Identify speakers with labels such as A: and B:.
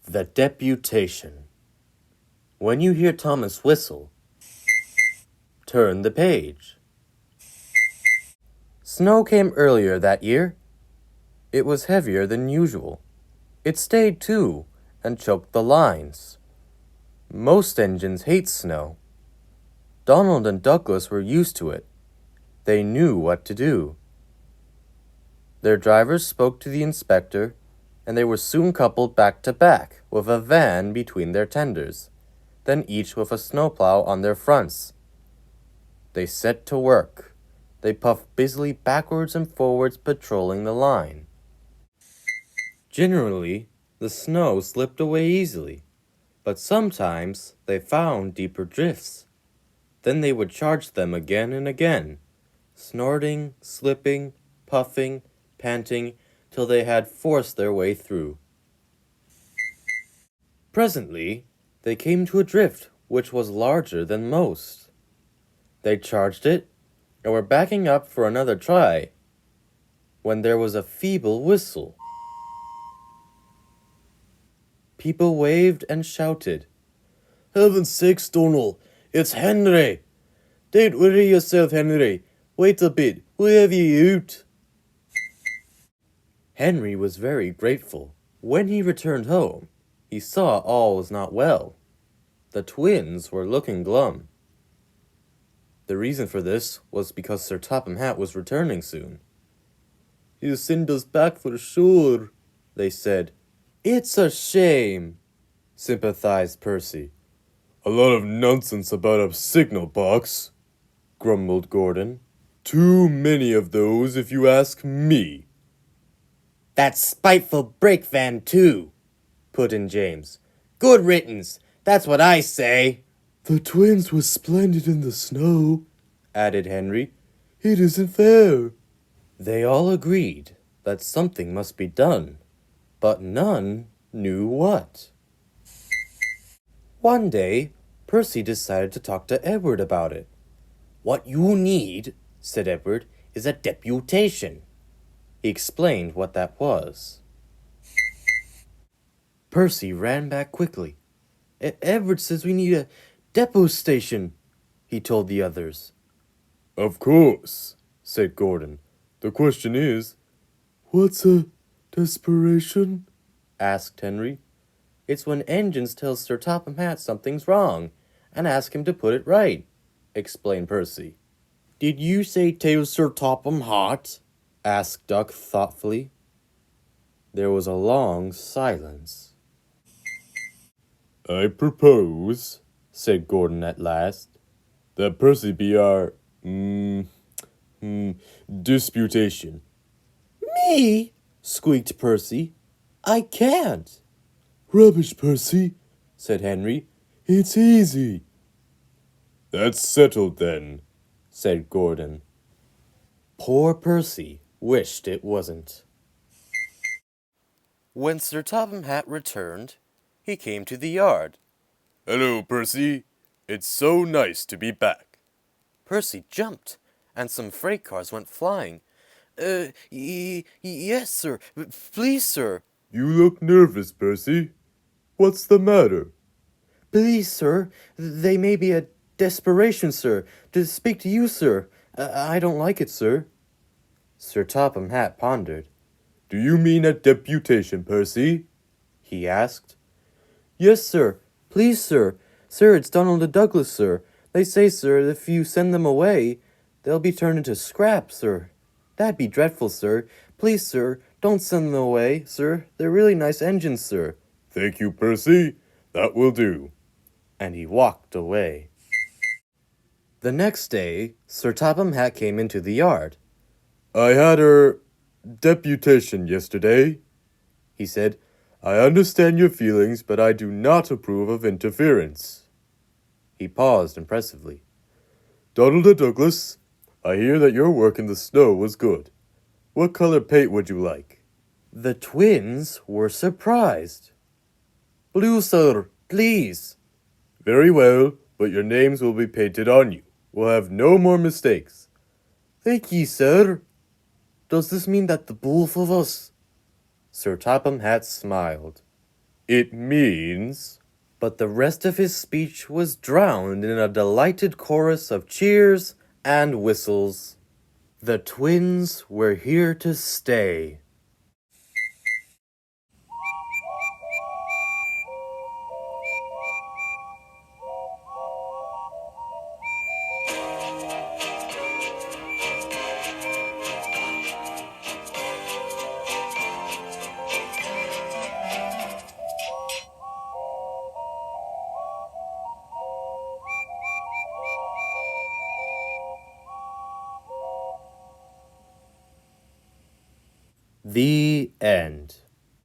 A: The Deputation. When you hear Thomas whistle, turn the page. Snow came earlier that year. It was heavier than usual. It stayed too, and choked the lines. Most engines hate snow. Donald and Douglas were used to it. They knew what to do. Their drivers spoke to the inspector, and they were soon coupled back to back with a van between their tenders, then each with a snowplow on their fronts. They set to work. They puffed busily backwards and forwards, patrolling the line. Generally, the snow slipped away easily, but sometimes they found deeper drifts. Then they would charge them again and again, snorting, slipping, puffing, panting, till they had forced their way through. Presently, they came to a drift which was larger than most. They charged it, and were backing up for another try, when there was a feeble whistle. People waved and shouted, "Heaven's sakes, Donald, it's Henry! Don't worry yourself, Henry. Wait a bit, we'll have you out." Henry was very grateful. When he returned home, he saw all was not well. The twins were looking glum. The reason for this was because Sir Topham Hatt was returning soon. "He'll send us back for sure," they said. "It's a shame," sympathized Percy. "A lot of nonsense about a signal box," grumbled Gordon. "Too many of those, if you ask me." "That spiteful brake van, too," put in James. "Good riddance, that's what I say." "The twins were splendid in the snow," added Henry. "It isn't fair." They all agreed that something must be done, but none knew what. One day, Percy decided to talk to Edward about it. "What you need," said Edward, "is a deputation." He explained what that was. Percy ran back quickly. "Edward says we need a depot station," he told the others. "Of course," said Gordon. "The question is, what's a desperation?" asked Henry. "It's when engines tell Sir Topham Hatt something's wrong, and ask him to put it right," explained Percy. "Did you say tell Sir Topham Hatt?" asked Duck thoughtfully. There was a long silence. "I propose," said Gordon at last, "that Percy be our, disputation." "Me?" squeaked Percy. "I can't." "Rubbish, Percy," said Henry. "It's easy." "That's settled then," said Gordon. Poor Percy wished it wasn't. When Sir Topham Hatt returned, he came to the yard. "Hello, Percy. It's so nice to be back." Percy jumped, and some freight cars went flying. Yes, sir. Please, sir." "You look nervous, Percy. What's the matter?" "Please, sir. They may be a desperation, sir. To speak to you, sir. I don't like it, sir." Sir Topham Hatt pondered. "Do you mean a deputation, Percy?" he asked. "Yes, sir. Please, sir. Sir, it's Donald and Douglas, sir. They say, sir, if you send them away, they'll be turned into scrap, sir. That'd be dreadful, sir. Please, sir, don't send them away, sir. They're really nice engines, sir." "Thank you, Percy. That will do." And he walked away. The next day, Sir Topham Hatt came into the yard. "I had deputation yesterday," he said. "I understand your feelings, but I do not approve of interference." He paused impressively. "Donald and Douglas, I hear that your work in the snow was good. What color paint would you like?" The twins were surprised. "Blue, sir, please." "Very well, but your names will be painted on you. We'll have no more mistakes." "Thank ye, sir." "Does this mean that the both of us—" Sir Topham Hatt smiled. It means... But the rest of his speech was drowned in a delighted chorus of cheers and whistles. The twins were here to stay. The end.